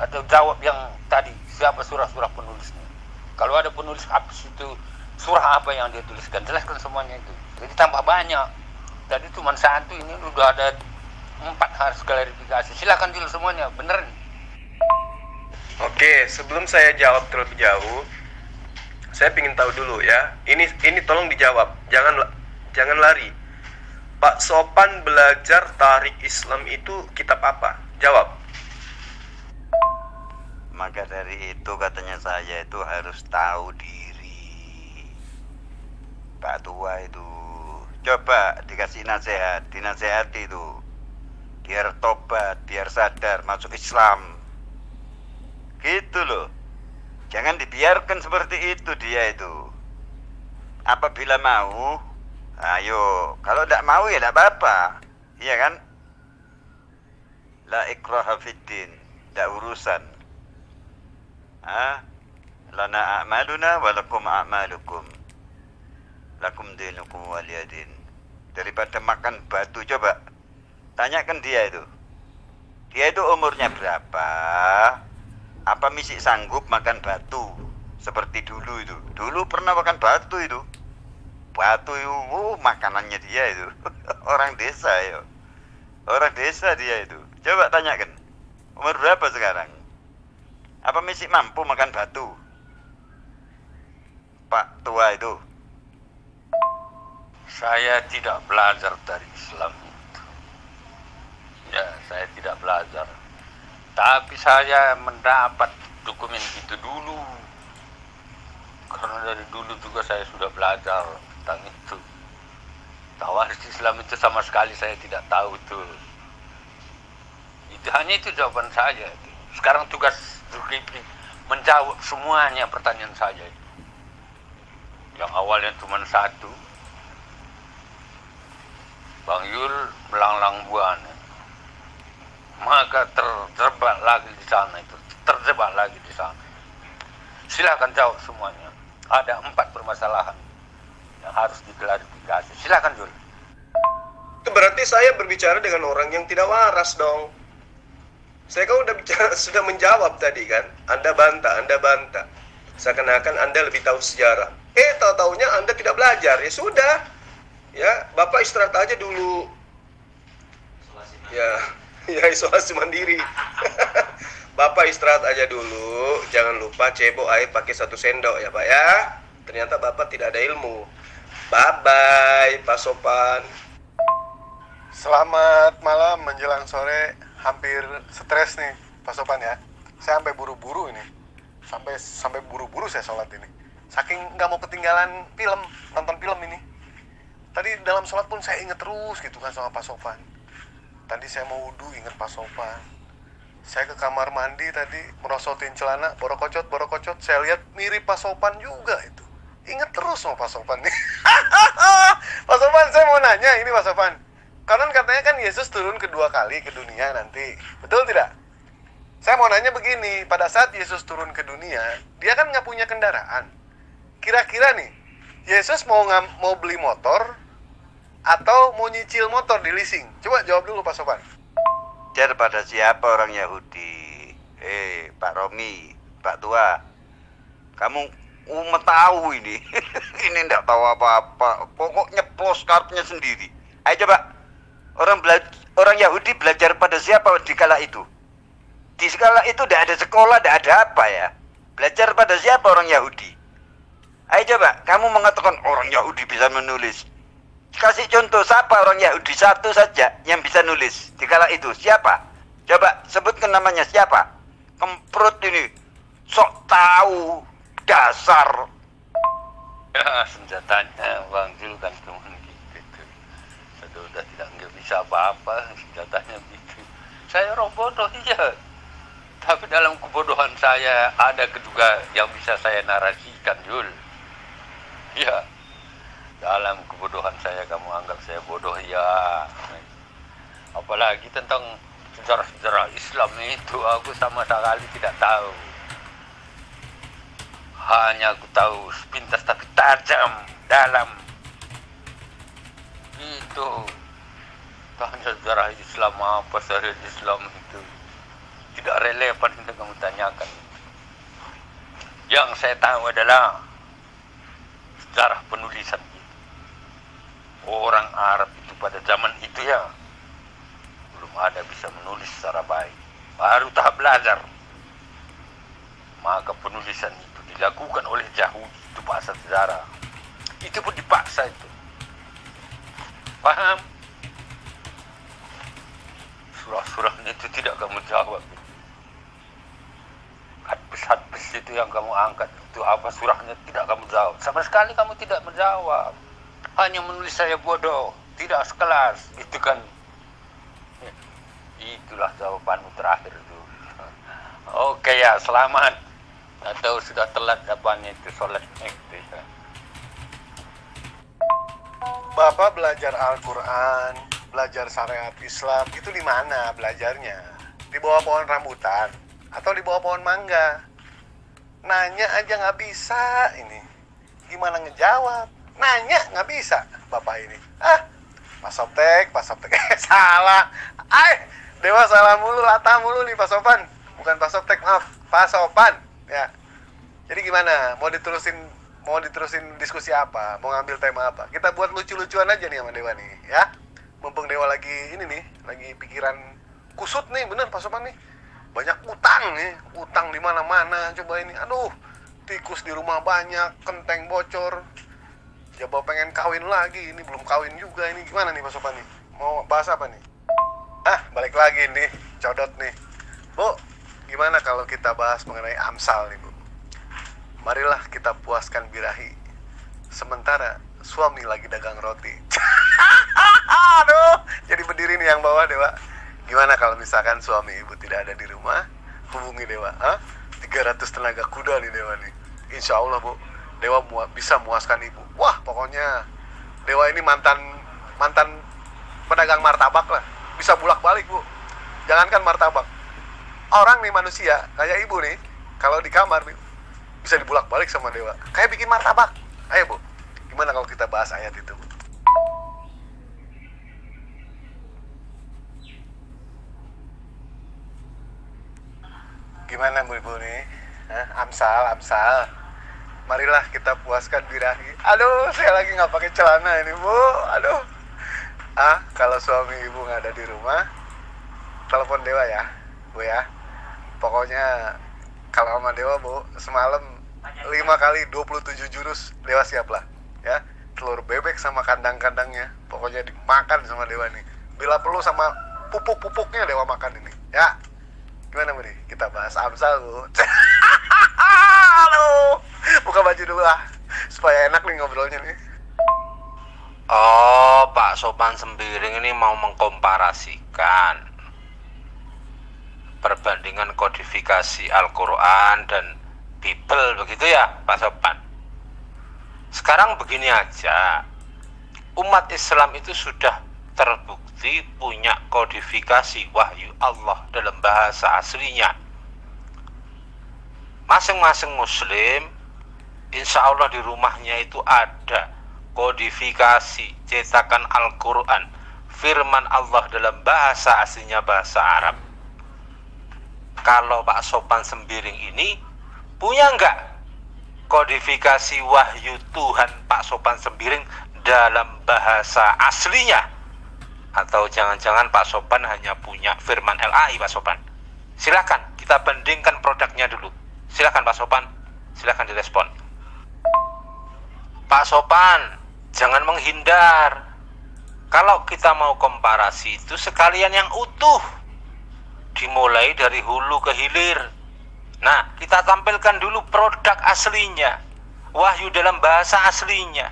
Atau jawab yang tadi, siapa surah-surah penulisnya. Kalau ada penulis habis itu, surah apa yang dia tuliskan, jelaskan semuanya itu. Jadi tambah banyak. Tadi cuma 1, ini udah ada 4 harus klarifikasi. Silakan dulu semuanya, beneran. Oke, sebelum saya jawab terlebih jauh, saya ingin tahu dulu ya. Ini tolong dijawab. Jangan lari. Pak Sopan belajar Tarikh Islam itu kitab apa? Jawab. Maka dari itu katanya saya itu harus tahu diri. Pak tua itu coba dikasih nasihat, dinasehati itu. Biar tobat, biar sadar, masuk Islam. Gitu loh. Jangan dibiarkan seperti itu dia itu. Apabila mau, ayo. Kalau tidak mau ya tidak apa-apa. Iya kan? La ikraha fiddin. Tidak urusan. Lana a'maluna walakum a'malukum. Lakum dinukum waliyadin. Daripada makan batu, coba tanyakan dia itu. Dia itu umurnya berapa? Apa masih sanggup makan batu seperti dulu itu? Dulu pernah makan batu itu. Batu itu makanannya dia itu. Orang desa ya. Orang desa dia itu. Coba tanyakan. Umur berapa sekarang? Apa masih mampu makan batu? Pak tua itu. Saya tidak belajar dari Islam itu. Ya, saya tidak belajar. Tapi saya mendapat dokumen itu dulu. Karena dari dulu juga saya sudah belajar tentang itu. Tawaris Islam itu sama sekali saya tidak tahu itu. Itu hanya itu jawaban saya. Sekarang tugas Zulkifli menjawab semuanya pertanyaan saya. Yang awalnya cuma satu. Bang Yul melanglang buana. Maka terjebak lagi di sana itu. Terjebak lagi di sana. Silakan jawab semuanya. Ada 4 permasalahan yang harus diklarifikasi. Silakan Yul. Itu berarti saya berbicara dengan orang yang tidak waras dong. Saya kan sudah menjawab tadi kan. Anda bantah. Seakan-akan Anda lebih tahu sejarah. Tahu-taunya Anda tidak belajar. Ya sudah. Ya, Bapak istirahat aja dulu. Ya isolasi mandiri. Bapak istirahat aja dulu. Jangan lupa cebok air pakai 1 sendok ya Pak ya. Ternyata Bapak tidak ada ilmu. Bye-bye Pak Sopan. Selamat malam menjelang sore. Hampir stres nih Pak Sopan ya. Saya sampai buru-buru ini. Sampai buru-buru saya sholat ini. Saking nggak mau ketinggalan film, nonton film ini. Tadi dalam sholat pun saya inget terus gitu kan sama Pak Sopan. Tadi saya mau wudu inget Pak Sopan. Saya ke kamar mandi tadi merosotin celana, borokocot. Saya lihat mirip Pak Sopan juga itu. Inget terus sama Pak Sopan nih. Pak Sopan, saya mau nanya ini Pak Sopan. Karena katanya kan Yesus turun kedua kali ke dunia nanti. Betul tidak? Saya mau nanya begini, pada saat Yesus turun ke dunia, dia kan nggak punya kendaraan. Kira-kira nih, Yesus mau beli motor atau mau nyicil motor di leasing? Coba jawab dulu Pak Sopan. Belajar pada siapa orang Yahudi? Pak Romi, Pak Tua, kamu tahu ini. Ini enggak tahu apa-apa. Pokoknya post kartunya sendiri. Ayo coba. Orang Yahudi belajar pada siapa di kala itu? Di skala itu tidak ada sekolah, tidak ada apa ya. Belajar pada siapa orang Yahudi? Ayo coba, kamu mengatakan orang Yahudi bisa menulis. Kasih contoh, siapa orang Yahudi satu saja yang bisa nulis di kala itu? Siapa? Coba sebutkan namanya siapa? Kemprut ini, sok tahu, dasar. Ya, senjatanya Bang Jul kan cuma gitu. Sudah tidak bisa apa-apa, senjatanya gitu. Saya orang bodoh iya. Tapi dalam kebodohan saya ada juga yang bisa saya narasikan, Jul. Ya, dalam kebodohan saya kamu anggap saya bodoh ya. Apalagi tentang sejarah-sejarah Islam itu aku sama sekali tidak tahu. Hanya aku tahu sepintas tapi tajam dalam. Itu tanya sejarah Islam apa, syariat Islam itu tidak relevan untuk kamu tanyakan. Yang saya tahu adalah sejarah penulisan itu. Orang Arab itu pada zaman itu ya belum ada bisa menulis secara baik, baru tahap belajar. Maka penulisan itu dilakukan oleh Yahudi, itu bahasa sejarah. Itu pun dipaksa itu. Paham? Surah-surahnya itu tidak kamu jawab. Hadis-hadis itu yang kamu angkat itu apa surahnya tidak kamu jawab. Sama sekali kamu tidak menjawab. Hanya menulis saya bodoh, tidak sekelas, gitu kan. Itulah jawabanmu terakhir itu. Oke ya, selamat. Atau sudah telat apanya itu sholat itu ya. Bapak belajar Al-Quran, belajar syariat Islam, itu di mana belajarnya? Di bawah pohon rambutan atau di bawah pohon mangga? Nanya aja nggak bisa ini. Gimana ngejawab? Nanya nggak bisa Bapak ini. Pak Soptek. Salah. Dewa salah mulu, latah mulu nih Pak Sopan. Bukan Pak Softtek, maaf, Pak Sopan. Ya. Jadi gimana? Mau diterusin diskusi apa? Mau ngambil tema apa? Kita buat lucu-lucuan aja nih sama Dewa nih, ya. Mumpung Dewa lagi ini nih, lagi pikiran kusut nih, bener Pak Sopan nih. Banyak utang nih, utang di mana-mana. Coba ini, aduh, tikus di rumah banyak, kenteng bocor. Coba pengen kawin lagi, ini belum kawin juga. Ini gimana nih Pak Sopan nih? Mau bahas apa nih? Balik lagi nih, codot nih. Bu, gimana kalau kita bahas mengenai Amsal nih Bu? Marilah kita puaskan birahi, sementara suami lagi dagang roti. Aduh, jadi berdiri nih yang bawah Dewa. Gimana kalau misalkan suami ibu tidak ada di rumah? Hubungi Dewa. 300 tenaga kuda nih Dewa nih. Insya Allah Bu, Dewa bisa muaskan ibu. Wah, pokoknya Dewa ini mantan pedagang martabak lah. Bisa bulak-balik Bu. Jangankan martabak. Orang nih manusia, kayak ibu nih, kalau di kamar nih, bisa dibulak-balik sama Dewa. Kayak bikin martabak. Ayo Bu, gimana kalau kita bahas ayat itu Bu? Gimana Bu Ibu nih? Amsal. Marilah kita puaskan birahi. Aduh, saya lagi nggak pakai celana ini Bu. Aduh. Kalau suami ibu nggak ada di rumah, telepon Dewa ya, Bu ya. Pokoknya kalau sama Dewa Bu, semalam 5 kali 27 jurus Dewa siap lah, ya. Telur bebek sama kandang-kandangnya, pokoknya dimakan sama Dewa nih. Bila perlu sama pupuk-pupuknya Dewa makan ini, ya. Gimana Bu nih? Kita bahas Amsal Bu. Aduh, buka baju dulu lah, supaya enak nih ngobrolnya nih. Oh, Pak Sopan Sembiring ini mau mengkomparasikan perbandingan kodifikasi Al-Quran dan Bible, begitu ya Pak Sopan? Sekarang begini aja, umat Islam itu sudah terbukti punya kodifikasi wahyu Allah dalam bahasa aslinya. Masing-masing muslim insya Allah di rumahnya itu ada kodifikasi cetakan Al-Quran, firman Allah dalam bahasa aslinya, bahasa Arab. Kalau Pak Sopan Sembiring ini punya nggak kodifikasi wahyu Tuhan Pak Sopan Sembiring dalam bahasa aslinya? Atau jangan-jangan Pak Sopan hanya punya firman LAI Pak Sopan? Silakan kita bandingkan produknya dulu. Silakan Pak Sopan, silakan direspon. Pak Sopan, jangan menghindar. Kalau kita mau komparasi itu sekalian yang utuh, dimulai dari hulu ke hilir. Nah, kita tampilkan dulu produk aslinya, wahyu dalam bahasa aslinya.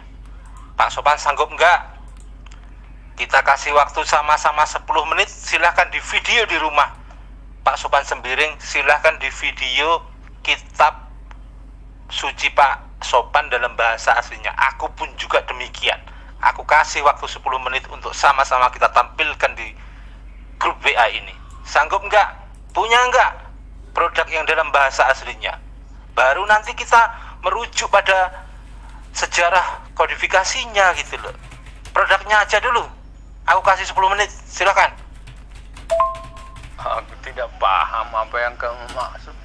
Pak Sopan sanggup enggak? Kita kasih waktu sama-sama 10 menit, silahkan di video di rumah. Pak Sopan Sembiring, silahkan di video kitab suci Pak Sopan dalam bahasa aslinya. Aku pun juga demikian. Aku kasih waktu 10 menit untuk sama-sama kita tampilkan di grup WA ini. Sanggup enggak? Punya enggak produk yang dalam bahasa aslinya? Baru nanti kita merujuk pada sejarah kodifikasinya gitu loh. Produknya aja dulu. Aku kasih 10 menit, silakan. Aku tidak paham apa yang kamu maksud.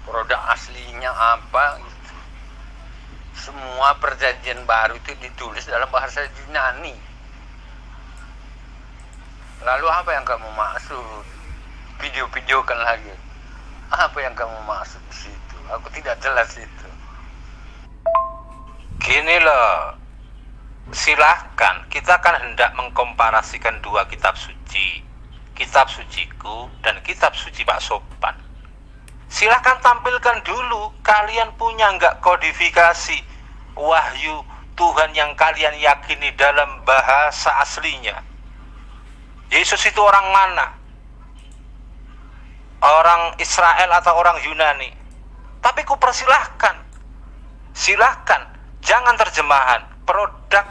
Produk aslinya apa gitu. Semua perjanjian baru itu ditulis dalam bahasa Yunani. Lalu apa yang kamu maksud? Video-videokan lagi. Apa yang kamu maksud di situ? Aku tidak jelas itu. Gini loh, silahkan, kita kan hendak mengkomparasikan dua kitab suci, kitab suciku dan kitab suci Pak Sopan. Silahkan tampilkan dulu, kalian punya nggak kodifikasi wahyu Tuhan yang kalian yakini dalam bahasa aslinya? Yesus itu orang mana? Orang Israel atau orang Yunani? Tapi ku persilahkan, silahkan, jangan terjemahan, produk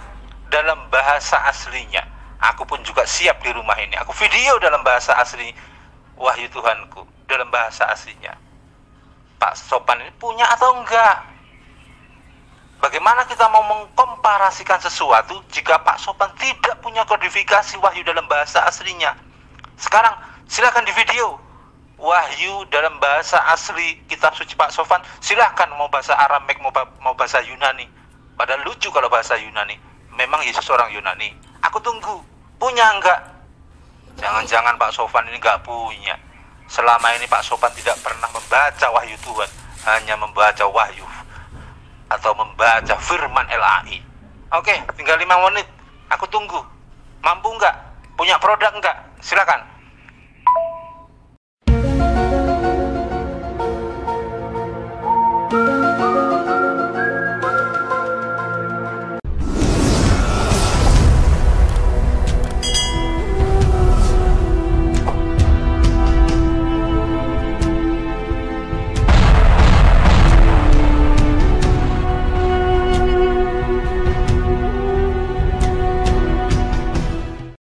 dalam bahasa aslinya. Aku pun juga siap di rumah ini, aku video dalam bahasa asli wahyu Tuhanku dalam bahasa aslinya. Pak Sopan ini punya atau enggak? Bagaimana kita mau mengkomparasikan sesuatu jika Pak Sopan tidak punya kodifikasi wahyu dalam bahasa aslinya? Sekarang Silakan di video. Wahyu dalam bahasa asli kitab suci Pak Sofan. Silakan mau bahasa Aramek, mau bahasa Yunani. Padahal lucu kalau bahasa Yunani. Memang Yesus orang Yunani. Aku tunggu. Punya enggak? Jangan-jangan Pak Sofan ini enggak punya. Selama ini Pak Sofan tidak pernah membaca wahyu Tuhan. Hanya membaca wahyu. Atau membaca firman LAI. Oke, tinggal 5 menit. Aku tunggu. Mampu enggak? Punya produk enggak? Silakan.